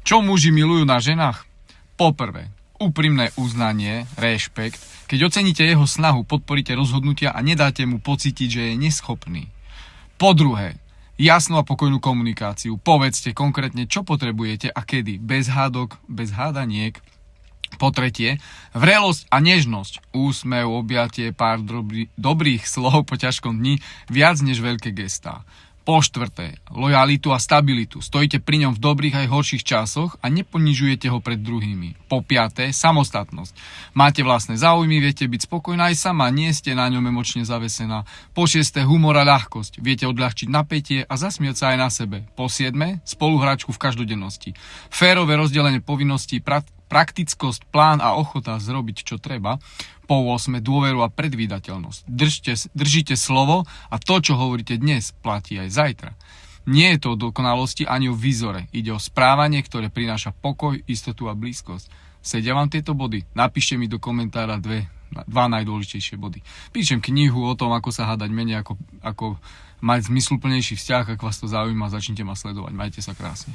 Čo muži milujú na ženách? Poprvé, úprimné uznanie, rešpekt. Keď oceníte jeho snahu, podporíte rozhodnutia a nedáte mu pocítiť, že je neschopný. Po druhé, jasnú a pokojnú komunikáciu. Povedzte konkrétne, čo potrebujete a kedy. Bez hádok, bez hádaniek. Po tretie, vrelosť a nežnosť. Úsmev, objatie, pár dobrých slov po ťažkom dni, viac než veľké gestá. Po štvrté, lojalitu a stabilitu. Stojíte pri ňom v dobrých aj horších časoch a neponižujete ho pred druhými. Po piaté, samostatnosť. Máte vlastné záujmy, viete byť spokojná aj sama, nie ste na ňom emočne zavesená. Po šiesté, humor a ľahkosť. Viete odľahčiť napätie a zasmiať sa aj na sebe. Po siedme, spoluhráčku v každodennosti. Férové rozdelenie povinností, praktickosť, plán a ochota zrobiť, čo treba. Po 8. dôveru a predvídateľnosť. Držíte slovo a to, čo hovoríte dnes, platí aj zajtra. Nie je to o dokonalosti ani o výzore. Ide o správanie, ktoré prináša pokoj, istotu a blízkosť. Sedia vám tieto body? Napíšte mi do komentára dva najdôležitejšie body. Píšem knihu o tom, ako sa hádať menej, ako mať zmysluplnejší vzťah. Ak vás to zaujíma, začnite ma sledovať. Majte sa krásne.